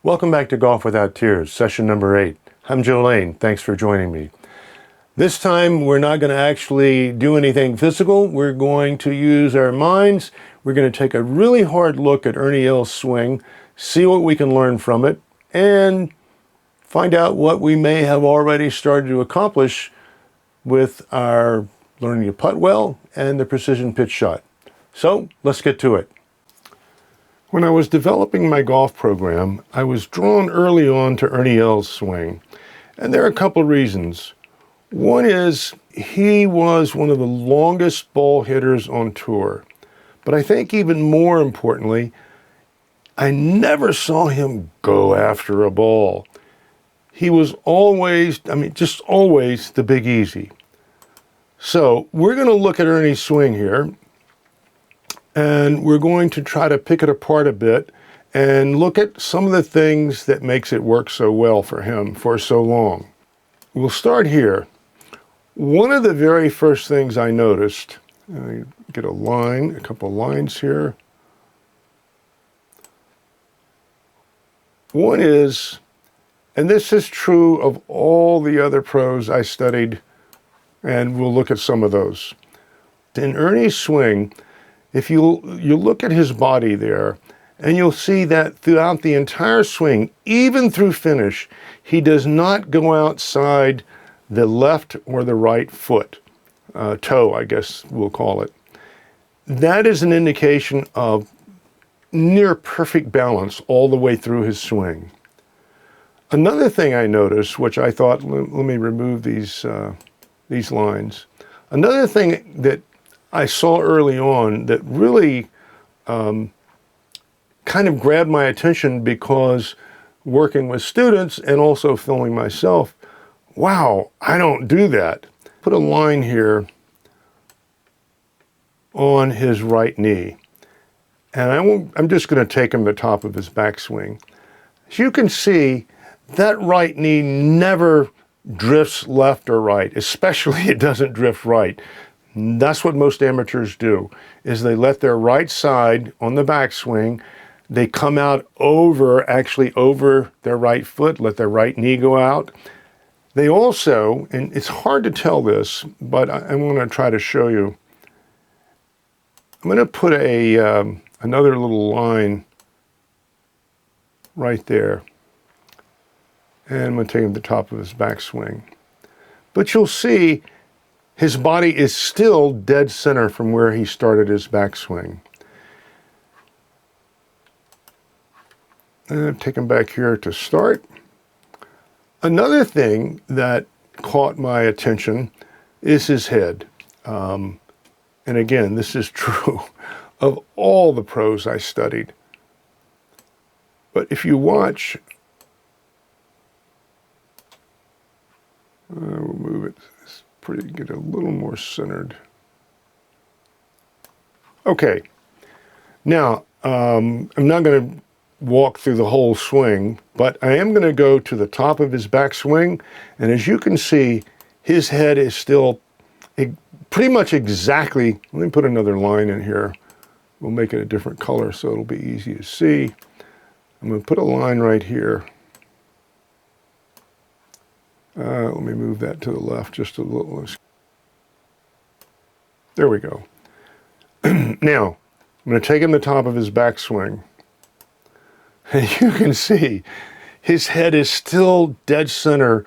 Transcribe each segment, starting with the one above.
Welcome back to Golf Without Tears, session number 8. I'm Joe Lane. Thanks for joining me. This time we're not going to actually do anything physical. We're going to use our minds. We're going to take a really hard look at Ernie Els' swing, see what we can learn from it, and find out what we may have already started to accomplish with our learning to putt well and the precision pitch shot. So let's get to it. When I was developing my golf program, I was drawn early on to Ernie Els' swing. And there are a couple of reasons. One is he was one of the longest ball hitters on tour. But I think even more importantly, I never saw him go after a ball. He was always, just always the big easy. So we're going to look at Ernie's swing here. And we're going to try to pick it apart a bit and look at some of the things that makes it work so well for him for so long. We'll start here. One of the very first things I noticed, get a couple of lines here. One is, and this is true of all the other pros I studied, and we'll look at some of those. In Ernie's swing, if you look at his body there, and you'll see that throughout the entire swing, even through finish, he does not go outside the left or the right foot, toe, I guess we'll call it. That is an indication of near perfect balance all the way through his swing. Another thing I noticed, which I thought, let me remove these lines. Another thing that I saw early on that really kind of grabbed my attention because working with students and also filming myself, wow, I don't do that. Put a line here on his right knee. And I'm just going to take him to the top of his backswing. As you can see, that right knee never drifts left or right, especially it doesn't drift right. That's what most amateurs do, is they let their right side on the backswing, they come out actually over their right foot, let their right knee go out. They also, and it's hard to tell this, but I'm going to try to show you. I'm going to put another little line right there. And I'm going to take him to the top of his backswing. But you'll see his body is still dead center from where he started his backswing. And take him back here to start. Another thing that caught my attention is his head. And again, this is true of all the pros I studied. But if you watch, we'll move it. Get a little more centered. Okay, now I'm not going to walk through the whole swing, but I am going to go to the top of his backswing, and as you can see, his head is still pretty much exactly, let me put another line in here. We'll make it a different color so it'll be easy to see. I'm going to put a line right here. Let me move that to the left just a little. There we go. Now, I'm going to take him to the top of his backswing. And you can see his head is still dead center.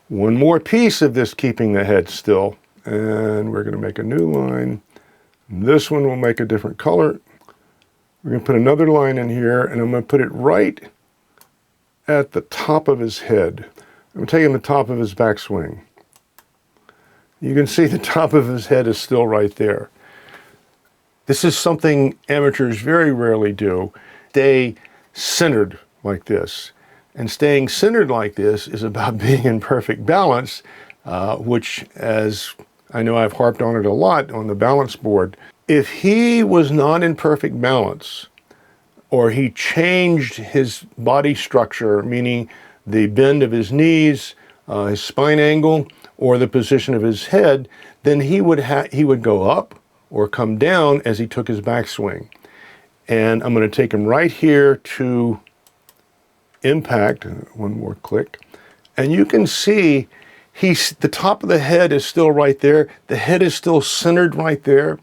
One more piece of this keeping the head still. And we're going to make a new line. This one will make a different color. We're going to put another line in here, and I'm going to put it right at the top of his head. I'm taking the top of his backswing. You can see the top of his head is still right there. This is something amateurs very rarely do. Stay centered like this. And staying centered like this is about being in perfect balance, which, as I know I've harped on it a lot on the balance board. If he was not in perfect balance, or he changed his body structure, meaning the bend of his knees, his spine angle, or the position of his head, then he would go up or come down as he took his backswing. And I'm going to take him right here to impact. One more click. And you can see the top of the head is still right there. The head is still centered right there.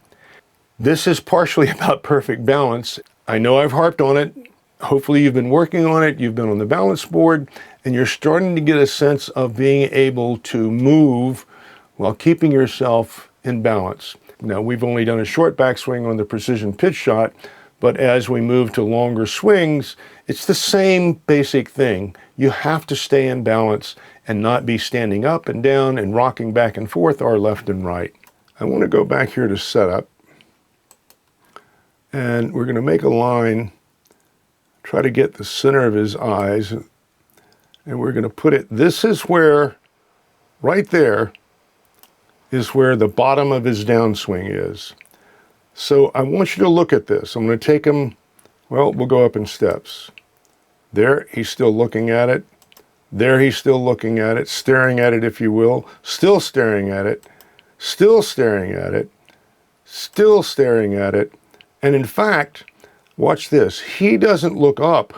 This is partially about perfect balance. I know I've harped on it. Hopefully you've been working on it. You've been on the balance board and you're starting to get a sense of being able to move while keeping yourself in balance. Now, we've only done a short backswing on the precision pitch shot, but as we move to longer swings, it's the same basic thing. You have to stay in balance and not be standing up and down and rocking back and forth or left and right. I want to go back here to setup, and we're going to make a line, try to get the center of his eyes, and we're going to put it, this is where, right there, is where the bottom of his downswing is. So I want you to look at this. I'm going to take him, well, we'll go up in steps. There, he's still looking at it. There, he's still looking at it, staring at it, if you will, still staring at it, still staring at it, still staring at it. And in fact, watch this. He doesn't look up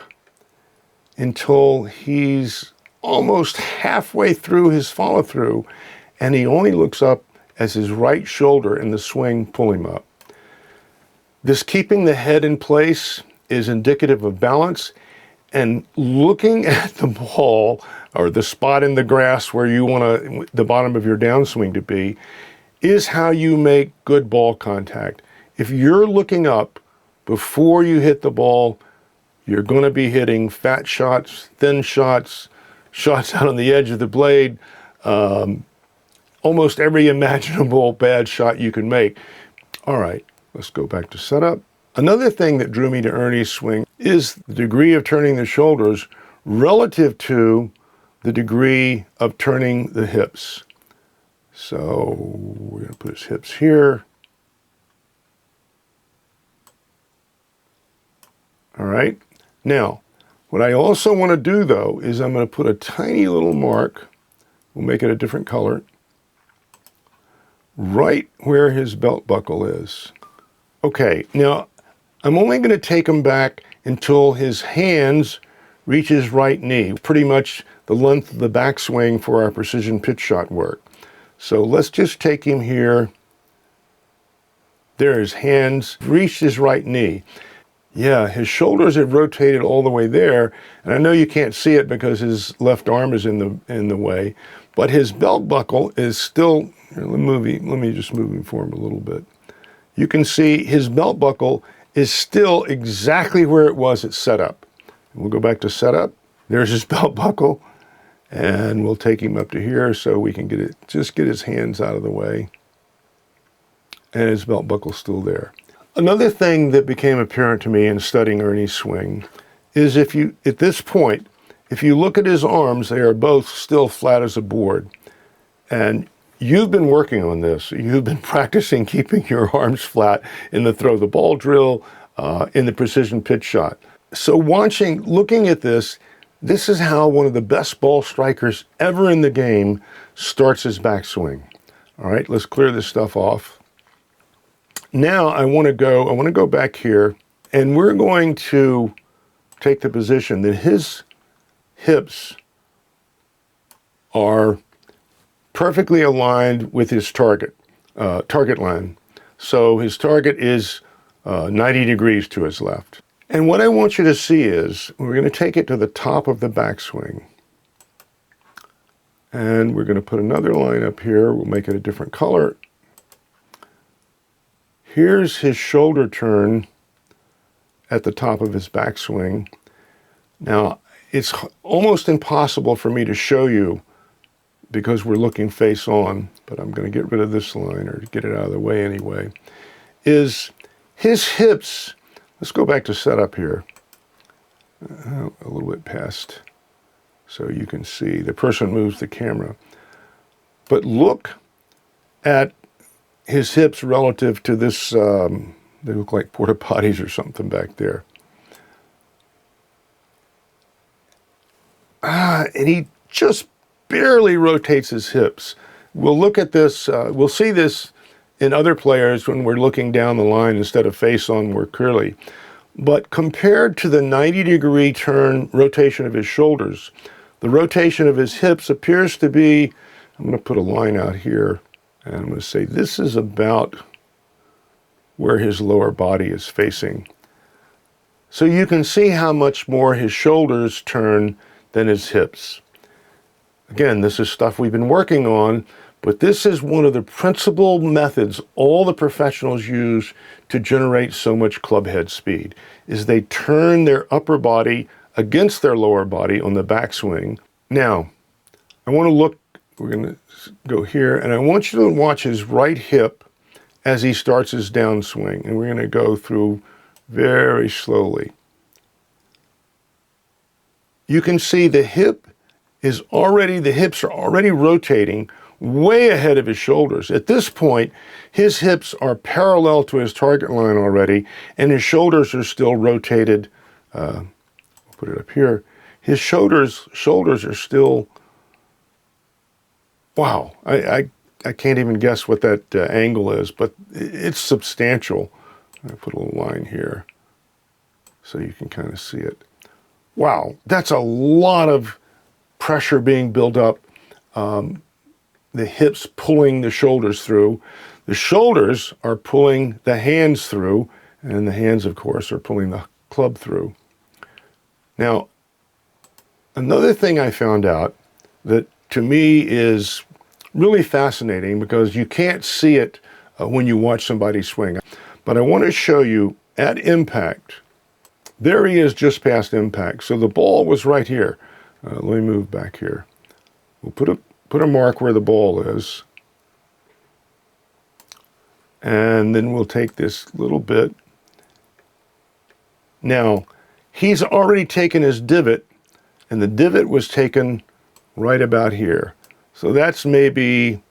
until he's almost halfway through his follow-through, and he only looks up as his right shoulder in the swing pull him up. This keeping the head in place is indicative of balance, and looking at the ball or the spot in the grass where you want the bottom of your downswing to be is how you make good ball contact. If you're looking up before you hit the ball, you're going to be hitting fat shots, thin shots, shots out on the edge of the blade, almost every imaginable bad shot you can make. All right, let's go back to setup. Another thing that drew me to Ernie's swing is the degree of turning the shoulders relative to the degree of turning the hips. So we're going to put his hips here. All right. Now, what I also want to do, though, is I'm going to put a tiny little mark. We'll make it a different color. Right where his belt buckle is. Okay, now I'm only going to take him back until his hands reach his right knee, pretty much the length of the backswing for our precision pitch shot work. So let's just take him here. There, his hands reached his right knee. Yeah, his shoulders have rotated all the way there, and I know you can't see it because his left arm is in the way, but his belt buckle is still, here, let me just move him for him a little bit. You can see his belt buckle is still exactly where it was at setup. We'll go back to setup. There's his belt buckle, and we'll take him up to here so we can just get his hands out of the way. And his belt buckle's still there. Another thing that became apparent to me in studying Ernie's swing is at this point, if you look at his arms, they are both still flat as a board. And you've been working on this. You've been practicing keeping your arms flat in the throw the ball drill, in the precision pitch shot. So looking at this is how one of the best ball strikers ever in the game starts his backswing. All right, let's clear this stuff off. Now I want to go back here, and we're going to take the position that his hips are perfectly aligned with his target line. So his target is 90 degrees to his left. And what I want you to see is we're going to take it to the top of the backswing. And we're going to put another line up here. We'll make it a different color. Here's his shoulder turn at the top of his backswing. Now, it's almost impossible for me to show you because we're looking face on, but I'm going to get rid of this line or get it out of the way anyway, is his hips. Let's go back to setup here. A little bit past so you can see. The person moves the camera. But look at his hips relative to this, they look like porta potties or something back there. And he just barely rotates his hips. We'll look at this, we'll see this in other players when we're looking down the line instead of face on more clearly. But compared to the 90-degree turn rotation of his shoulders, the rotation of his hips appears to be, I'm going to put a line out here, and I'm going to say this is about where his lower body is facing. So you can see how much more his shoulders turn than his hips. Again, this is stuff we've been working on, but this is one of the principal methods all the professionals use to generate so much club head speed, is they turn their upper body against their lower body on the backswing. Now, I want to look, we're going to go here, and I want you to watch his right hip as he starts his downswing, and we're going to go through very slowly. You can see the hips are already rotating way ahead of his shoulders. At this point, his hips are parallel to his target line already, and his shoulders are still rotated. I'll put it up here. His shoulders are still, wow, I can't even guess what that angle is, but it's substantial. I put a little line here so you can kind of see it. Wow, that's a lot of pressure being built up. The hips pulling the shoulders through. The shoulders are pulling the hands through, and the hands, of course, are pulling the club through. Now, another thing I found out that to me is really fascinating, because you can't see it when you watch somebody swing, but I want to show you at impact. There he is just past impact. So the ball was right here. Let me move back here. We'll put a mark where the ball is. And then we'll take this little bit. Now, he's already taken his divot, and the divot was taken right about here. So that's maybe,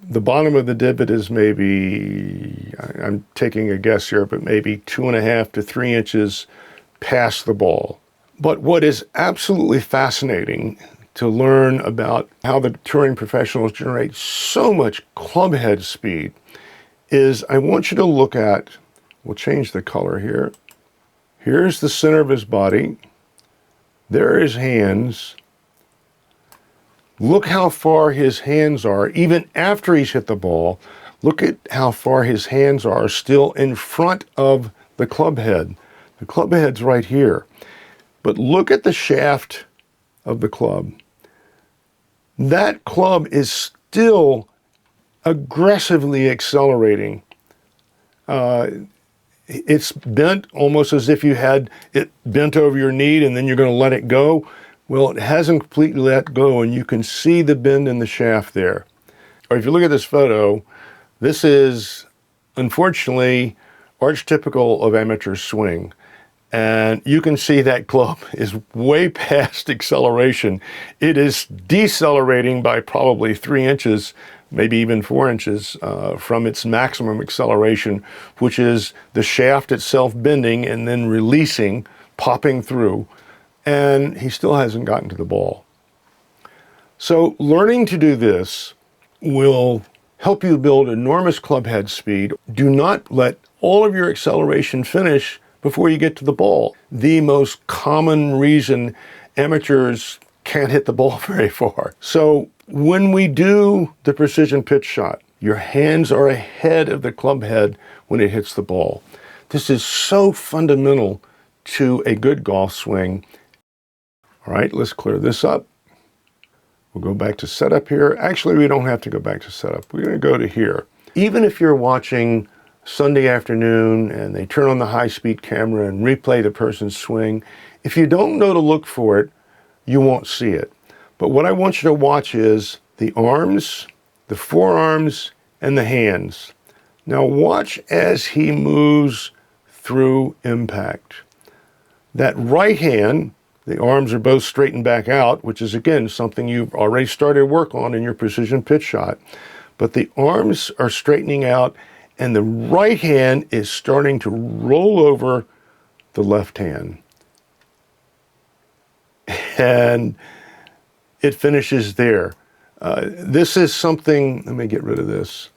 the bottom of the divot is maybe, I'm taking a guess here, but maybe 2.5 to 3 inches past the ball. But what is absolutely fascinating to learn about how the touring professionals generate so much club head speed is, I want you to look at, we'll change the color here. Here's the center of his body. There are his hands. Look how far his hands are, even after he's hit the ball. Look at how far his hands are still in front of the club head. The club head's right here. But look at the shaft of the club. That club is still aggressively accelerating. It's bent almost as if you had it bent over your knee and then you're going to let it go. Well, it hasn't completely let go, and you can see the bend in the shaft there. Or if you look at this photo, this is unfortunately archetypical of amateur swing. And you can see that club is way past acceleration. It is decelerating by probably 3 inches, maybe even 4 inches from its maximum acceleration, which is the shaft itself bending and then releasing, popping through. And he still hasn't gotten to the ball. So learning to do this will help you build enormous club head speed. Do not let all of your acceleration finish before you get to the ball. The most common reason amateurs can't hit the ball very far. So when we do the precision pitch shot, your hands are ahead of the club head when it hits the ball. This is so fundamental to a good golf swing. All right, let's clear this up. We'll go back to setup here. Actually, we don't have to go back to setup. We're going to go to here. Even if you're watching Sunday afternoon and they turn on the high-speed camera and replay the person's swing, if you don't know to look for it, you won't see it. But what I want you to watch is the arms, the forearms, and the hands. Now watch as he moves through impact. That right hand, the arms are both straightened back out, which is, again, something you've already started work on in your precision pitch shot. But the arms are straightening out, and the right hand is starting to roll over the left hand. And it finishes there. This is something, let me get rid of this.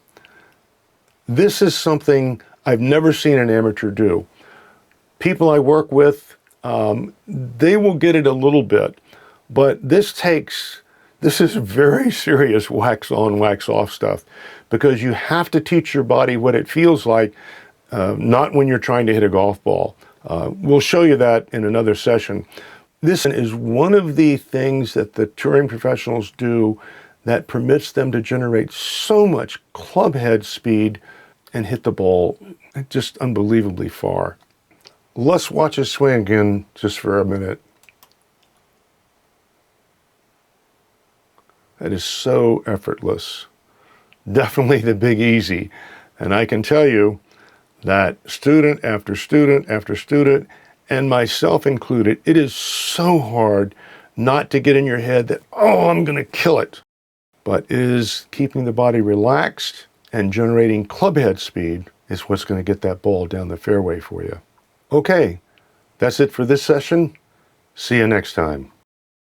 This is something I've never seen an amateur do. People I work with, they will get it a little bit, but this is very serious wax on, wax off stuff, because you have to teach your body what it feels like, not when you're trying to hit a golf ball. We'll show you that in another session. This is one of the things that the touring professionals do that permits them to generate so much club head speed and hit the ball just unbelievably far. Let's watch us swing again just for a minute. That is so effortless. Definitely the Big Easy. And I can tell you that student after student after student, and myself included, it is so hard not to get in your head that, oh, I'm going to kill it. But it is keeping the body relaxed and generating club head speed is what's going to get that ball down the fairway for you. Okay, that's it for this session. See you next time.